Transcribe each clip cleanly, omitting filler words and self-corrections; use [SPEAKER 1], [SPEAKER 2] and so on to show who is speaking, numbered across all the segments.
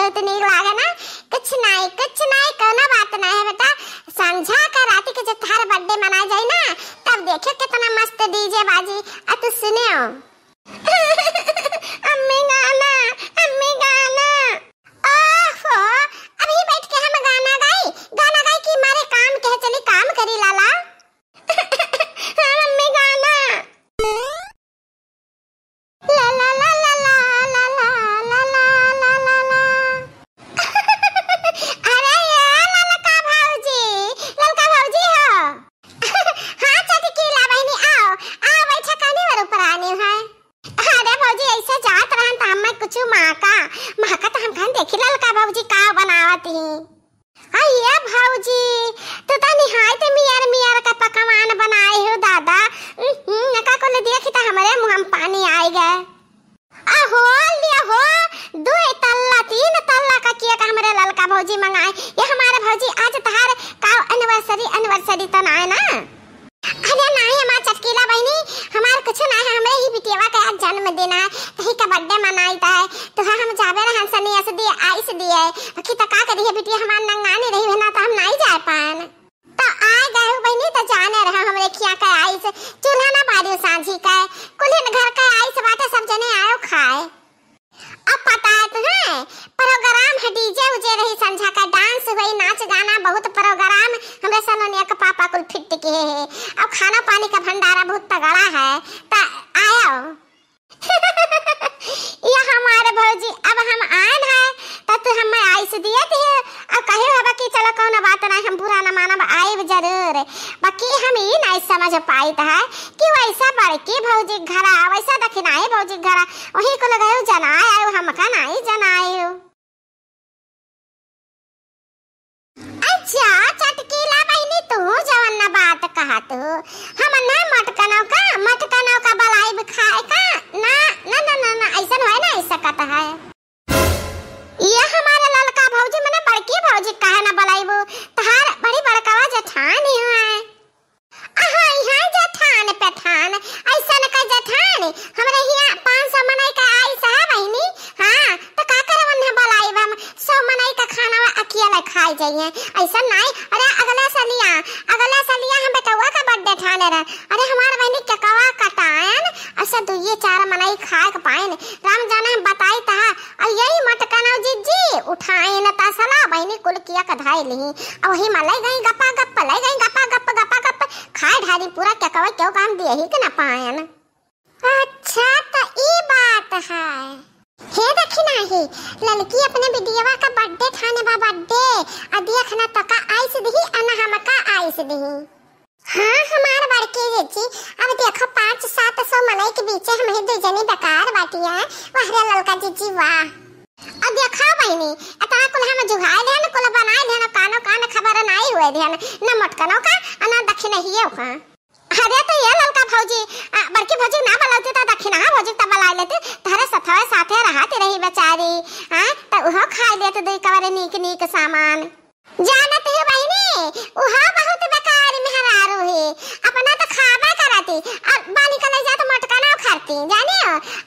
[SPEAKER 1] बहुत नीक लागे ना। कुछ नहीं कोनो बात नहीं है बेटा। संझा का रात के जब तार बर्थडे मनाए जाए ना तब देखियो कितना मस्त डीजे बाजी। आ तू सुनियो अम्मी गाना ओहो अभी बैठ के हम गाना गाई कि मारे काम कह चली काम करी लाला। हाँ मम्मी गाना ला ला ला ला ला ला ला ला ला ला। अरे यार ललका भौजी हो। हाँ चटकीला बहनी आओ बैठा कानी वर ऊपर आनी है। अरे भौजी ऐसे जात रहन त हम कुछ माका तो हम खान देखी ललका भौजी का बनावत ही। अये भौजी तू तो निहायत मियार का पकवान बनाए हो दादा। नका को ले देखी त हमरे मुंह में पानी आई गए। अहो लिया हो 2 तल्ला 3 तल्ला का किया का हमरे ललका भौजी मंगाए। ये हमारे भौजी आज तहार का एनिवर्सरी तो ना है ना। अरे नहीं हमार चटकीला बहनी हमार कुछ ना है। हमरे ही बिटियावा का आज जन्मदिन है तही का बर्थडे मनाईता है तो हम जाबे रहन सनी ऐसे दिए आइस दिए बाकी त का करी है बिटिया हमार नंगानी रही है ना तो हम नहीं जा पान तो आ गए हो बहनी तो जाने रहा हमरे खिया का आइस चूल्हा ना बारियो सांझी का कुलिन घर का आइस बाटे सब जने आयो खाए। अब पता है तुम्हें प्रोग्राम है डीजे उजे रही संझा का डांस हुई नाच गाना बहुत प्रोग्राम हमरे सलोनिया का पापा कुल फिट के है। अब खाना पानी का भंडारा बहुत तगड़ा है ता आयो। ये हमारे भौजी अब हम आन है तो हम आइस दिए थे अब कहे हवा कि चलो कौन बात ना हम बुरा ना मानब आए जरूर। बाकी हम ये नहीं समझ पाई था कि वैसा बड़की भौजी घर वैसा दखिनाई भौजी घर वही को लगायो जनाए आयो हम का नहीं जनायो। अच्छा चटकीला बहनी तू जवन ना बात कहत हो हम ना मटकनों का बलाई खाए का ना ऐसा है ना ऐसा कहता है। ये हमारा ललका भौजी मने बड़की भौजी काहे ना बलाइबो तहार बड़ी बड़कावा जेठान ही है। आहा यहाँ जेठान पेठान ऐसा न का जेठान हमरे यहाँ 500 मनाई का आई सा बहनी। हाँ तो का करवन है बलाइब हम 100 मनाई का खाना अकेला खाई जाइए ऐसा नहीं। अरे अगला सलिया हम बेटवा का बर्थडे ठाने रह। अरे हमार बहनी केकवा कटायन ऐसा 2-4 मनाई खाए के पाइन राम जाने हम बताई ता और यही मटकनो जी उठाए न ता सला बहनी कुल किया कधाई ली अब वही मलाई गई गप्पा गप्प खाए ढारी पूरा केकवा क्यों काम दिए ही के ना पायन। अच्छा तो ई बात है हे देखी नहीं लड़की अपने बिटियावा का बर्थडे थाने बा बर्थडे अदिया खाना तका आइस दही अना हमका आइस दही। हाँ हमार बड़की जीजी अब देखो 500-700 मनाई के बीच हम ही 2 जनी बेकार बाटिया वहरे ललका जीजी वाह। अब देखा बहनी अतना कुल हम जुगाए देन कुल बनाए देन कानो खबर नहीं हुए देन न मटकनो का ना दक्षिण ही का। अरे तो ये ललका भौजी बड़की भौजी ना बलाते ता दक्षिणा भौजी ता बला लेते तारे सथवे साथे रहते रही बेचारी। हां तो ओहो खाई लेते 2 कवरे नीक सामान जानत है बहनी ओहो बहुत बेकार मेहरारू है अपना तो खाबा करती और बाली का ले जा तो मटकना खाती जाने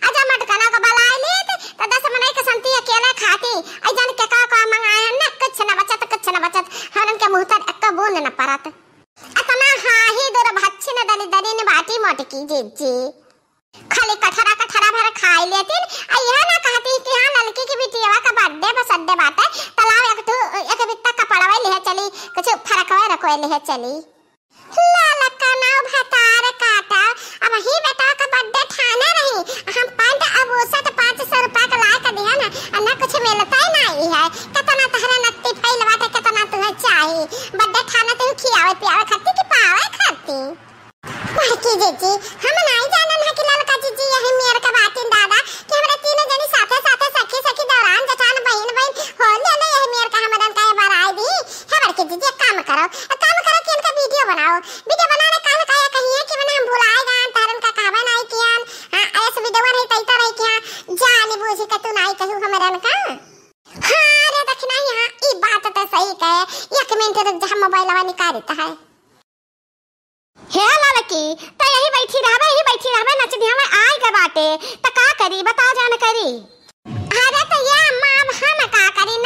[SPEAKER 1] आजा मटकना को बला लेते तो 10 मनाई के संती अकेला खाती आई जान के का मंगाया ना कुछ ना बचत हरन के मुंह तर एक बोल न परत अतना हाँ ही दूर भच्छी न दली ने बाटी मोटकी जीजी खाली कठरा भर खाई लेती यह ना कहती कि हाँ लड़की की बिटियावा का बर्थडे बस अड्डे बात है तलाव एक बित्ता कपड़वा ले चली कुछ फरकवा रखवा ले चली लाला का नाव भतार काटा अब ही बेटा का बर्थडे ठाना रही हम पैंट अब 500 रुपया का ला के दिया ना कुछ मिलता ही नहीं है कितना तहरा नत्ती फैलवा के कितना तुम्हें चाहिए बर्थडे ठाना तो खियावे पियावे खाती कि पावे खाती। बड़की जीजी हम नहीं जानन है कि ललका जीजी यही मेरे का बातिन दादा कि हमरे तीनों जनी साथे सखी दौरान जठान बहन हो ले यही मेरे का हमरन का बराई दी है। बड़की जीजी एक काम करो कि इनका वीडियो बनाने काल का कहिए कि मैंने हम भुलाए गान तारन का कहवा नहीं किया। हां ऐसे वीडियो रही तैता रही क्या जानी बूझी के तू नहीं कहू हमरन का। हां रे दक्षिणा यहां ई बात तो सही कहे 1 मिनट रुक जा मोबाइलवा निकालता है। हे लड़की तो यही बैठी रहबे नच दिया आए के बाटे तो का करी बताओ जान करी। अरे तो ये अम्मा हम का करी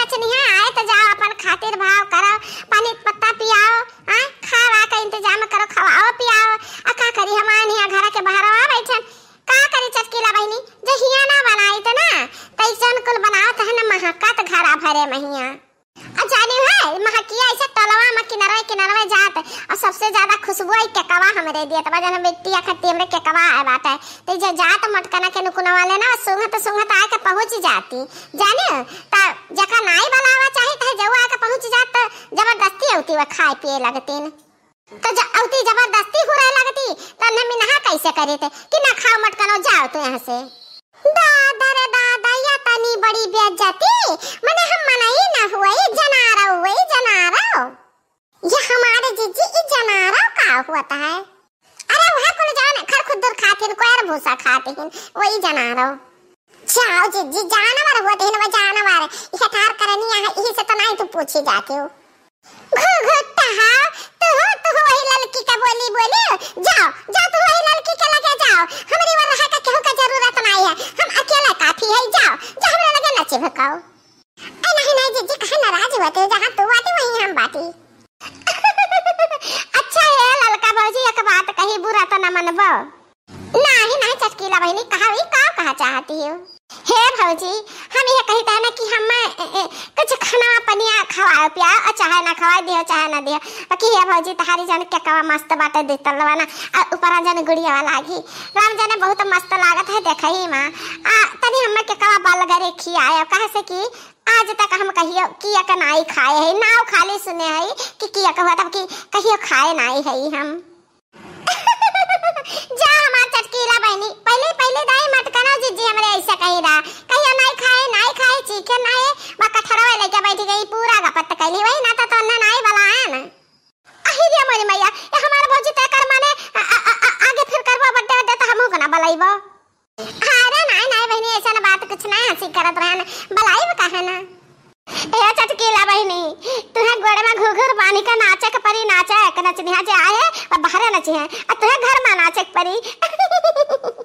[SPEAKER 1] खुशबू आई केकवा हमरे दिया तबा जन बेटिया खत्ती हमरे केकवा आए बाटे ते जे जात मटकना के नुकुना वाले ना सुंघत आके पहुंच जाती जाने ता जका नाई बनावा चाहे त जवा आके पहुंच जात जबरदस्ती होती व खाए पिए लगतीन तो औती जबरदस्ती हो रहे लगती त न मिनहा कैसे करे थे कि ना खाओ मटकनो जाओ तो यहां से दादा रे दादा या तनी बड़ी बेइज्जती मने हम मनाई ना हुआ ये जनारा हुआ ये हमारे जीजी ये जनारा का हुआ है अरे वहां को जान खर खुदर खाते न कोयर भूसा खाते हैं वही जनारा जाओ जीजी जानवर होते हैं वो जानवर ये थार करनी है यही से तो नहीं तू पूछी जाती हो घुघुट्टा तू वही लड़की का बोली जाओ तू वही लड़की के लगे जाओ हमारी वर रहा का केहू का जरूरत नहीं है हम अकेला काफी है जाओ हमरे लगे नचे भकाओ नहीं जीजी कहे नाराज होते जहां तू आती वहीं हम बाती अच्छा है ललका भौजी एक बात कही बुरा तो न मनबो नहीं चटकीला बहनी कहा चाहती हो हे भौजी हम ये कहते हैं ना कि हम कुछ खाना पनिया खवाओ पिया और चाहे ना खवा दियो चाहे ना दियो बाकी हे भौजी तहारी जन के कवा मस्त बाटे देतल वाला आ ऊपर जन गुड़िया वाला लागी राम जने बहुत मस्त लागत है देखई मां तनी हम के कवा बाल गरे खियाए कहे से कि आज तक हम कहियो किया का नाई खाए है नाव खाली सुने है कि किया का हुआ तब कि कहियो खाए नाई है हम जा हमार चटकीला बहनी पहले दाई मत करो जीजी हमरे ऐसा कही रहा कहियो नाई खाए चीखे नाई बा कठरवा लेके बैठ गई पूरा गपत कैली वही ना तो नाई वाला है ना अही रे मोरी मैया ये हमार भौजी तय कर माने आगे फिर करबो बड्डे तो हमहु को ना बलाइबो अरे नहीं बहनी ऐसा ना बात कुछ नहीं हंसी करत रहन बलाइब काहे ना ए चटकीला बहनी तुहे गोड़ में घुघुर पानी का नाचे के परी नाचे के नचनिया जे आए और बाहर नचे हैं और तुहे घर में नाचे के परी